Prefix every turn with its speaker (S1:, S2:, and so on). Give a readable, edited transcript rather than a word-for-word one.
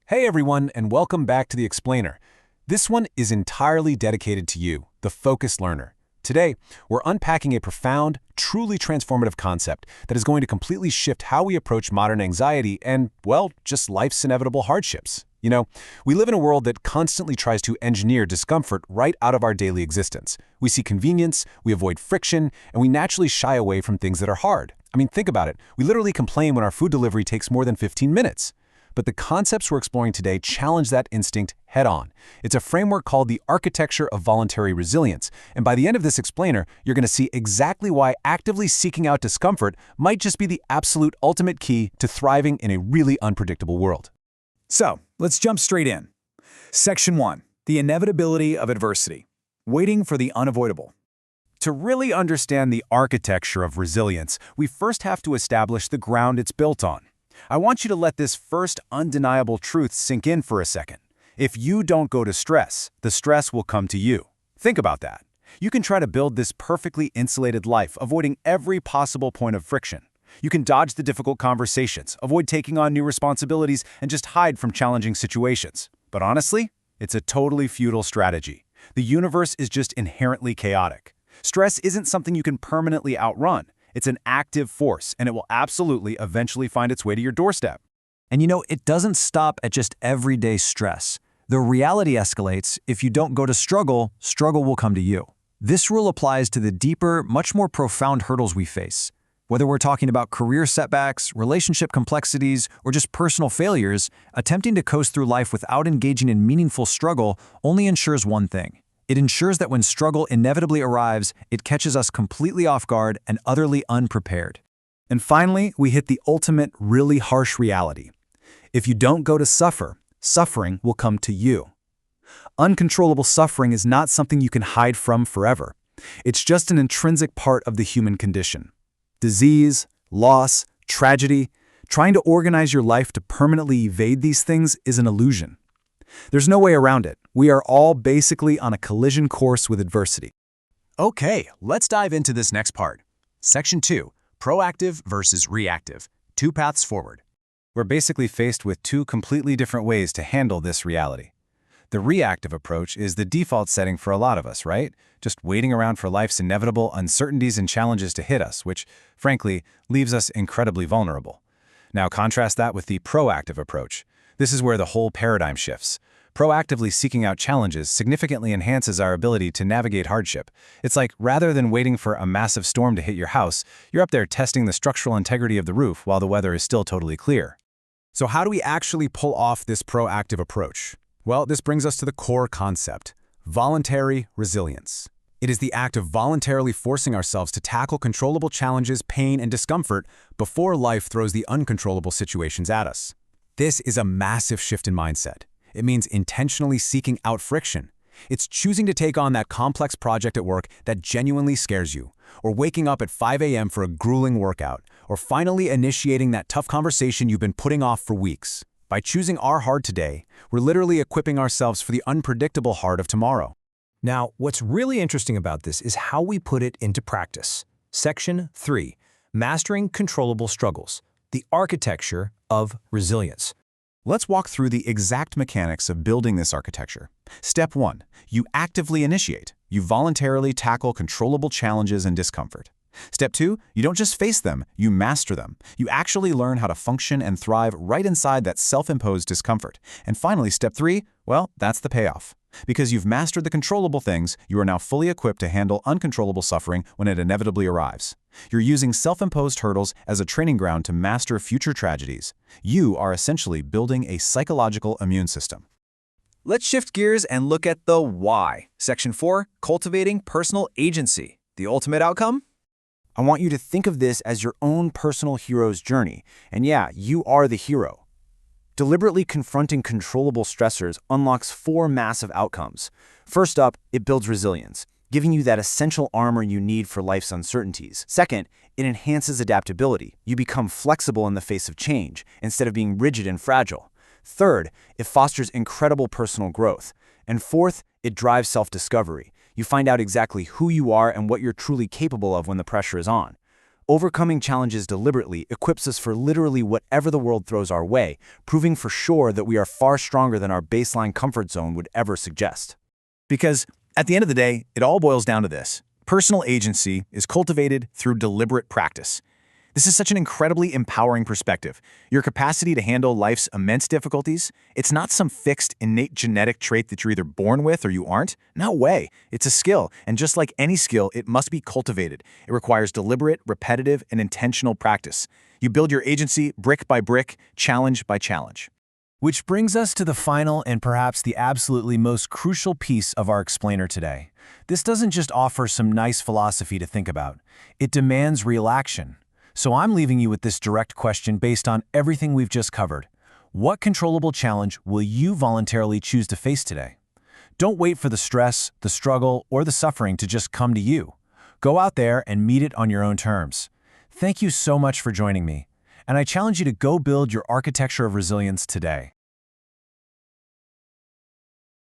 S1: Hey everyone, and welcome back to The Explainer. This one is entirely dedicated to you, the focused learner. Today, we're unpacking a profound, truly transformative concept that is going to completely shift how we approach modern anxiety and, well, just life's inevitable hardships. You know, we live in a world that constantly tries to engineer discomfort right out of our daily existence. We seek convenience, we avoid friction, and we naturally shy away from things that are hard. I mean, think about it. We literally complain when our food delivery takes more than 15 minutes. But the concepts we're exploring today challenge that instinct head-on. It's a framework called the architecture of voluntary resilience, and by the end of this explainer, you're going to see exactly why actively seeking out discomfort might just be the absolute ultimate key to thriving in a really unpredictable world.
S2: So, let's jump straight in. Section 1. The inevitability of adversity. Waiting for the unavoidable.
S1: To really understand the architecture of resilience, we first have to establish the ground it's built on. I want you to let this first undeniable truth sink in for a second. If you don't go to stress, the stress will come to you. Think about that. You can try to build this perfectly insulated life, avoiding every possible point of friction. You can dodge the difficult conversations, avoid taking on new responsibilities, and just hide from challenging situations. But honestly, it's a totally futile strategy. The universe is just inherently chaotic. Stress isn't something you can permanently outrun. It's an active force, and it will absolutely eventually find its way to your doorstep.
S3: And you know, it doesn't stop at just everyday stress. The reality escalates. If you don't go to struggle, struggle will come to you. This rule applies to the deeper, much more profound hurdles we face. Whether we're talking about career setbacks, relationship complexities, or just personal failures, attempting to coast through life without engaging in meaningful struggle only ensures one thing. It ensures that when struggle inevitably arrives, it catches us completely off guard and utterly unprepared.
S2: And finally, we hit the ultimate, really harsh reality. If you don't go to suffer, suffering will come to you. Uncontrollable suffering is not something you can hide from forever. It's just an intrinsic part of the human condition. Disease, loss, tragedy, trying to organize your life to permanently evade these things is an illusion. There's no way around it. We are all basically on a collision course with adversity.
S1: Okay, let's dive into this next part. Section 2, proactive versus reactive, two paths forward. We're basically faced with two completely different ways to handle this reality. The reactive approach is the default setting for a lot of us, right? Just waiting around for life's inevitable uncertainties and challenges to hit us, which, frankly, leaves us incredibly vulnerable. Now contrast that with the proactive approach. This is where the whole paradigm shifts. Proactively seeking out challenges significantly enhances our ability to navigate hardship. It's like, rather than waiting for a massive storm to hit your house, you're up there testing the structural integrity of the roof while the weather is still totally clear. So how do we actually pull off this proactive approach? Well, this brings us to the core concept, voluntary resilience. It is the act of voluntarily forcing ourselves to tackle controllable challenges, pain, and discomfort before life throws the uncontrollable situations at us. This is a massive shift in mindset. It means intentionally seeking out friction. It's choosing to take on that complex project at work that genuinely scares you, or waking up at 5 a.m. for a grueling workout, or finally initiating that tough conversation you've been putting off for weeks. By choosing our hard today, we're literally equipping ourselves for the unpredictable hard of tomorrow.
S4: Now, what's really interesting about this is how we put it into practice. Section 3, Mastering Controllable Struggles, the Architecture of Resilience.
S1: Let's walk through the exact mechanics of building this architecture. Step 1. You actively initiate. You voluntarily tackle controllable challenges and discomfort. Step 2. You don't just face them, you master them. You actually learn how to function and thrive right inside that self-imposed discomfort. And finally, Step 3, well, that's the payoff. Because you've mastered the controllable things, you are now fully equipped to handle uncontrollable suffering when it inevitably arrives. You're using self-imposed hurdles as a training ground to master future tragedies. You are essentially building a psychological immune system.
S2: Let's shift gears and look at the why. Section 4, cultivating personal agency. The ultimate outcome?
S5: I want you to think of this as your own personal hero's journey. And yeah, you are the hero. Deliberately confronting controllable stressors unlocks 4 massive outcomes. First up, it builds resilience, giving you that essential armor you need for life's uncertainties. Second, it enhances adaptability. You become flexible in the face of change, instead of being rigid and fragile. Third, it fosters incredible personal growth. And fourth, it drives self-discovery. You find out exactly who you are and what you're truly capable of when the pressure is on. Overcoming challenges deliberately equips us for literally whatever the world throws our way, proving for sure that we are far stronger than our baseline comfort zone would ever suggest.
S1: Because, at the end of the day, it all boils down to this. Personal agency is cultivated through deliberate practice. This is such an incredibly empowering perspective. Your capacity to handle life's immense difficulties, it's not some fixed, innate genetic trait that you're either born with or you aren't. No way. It's a skill, and just like any skill, it must be cultivated. It requires deliberate, repetitive, and intentional practice. You build your agency brick by brick, challenge by challenge.
S3: Which brings us to the final and perhaps the absolutely most crucial piece of our explainer today. This doesn't just offer some nice philosophy to think about. It demands real action. So I'm leaving you with this direct question based on everything we've just covered. What controllable challenge will you voluntarily choose to face today? Don't wait for the stress, the struggle, or the suffering to just come to you. Go out there and meet it on your own terms. Thank you so much for joining me, and I challenge you to go build your architecture of resilience today.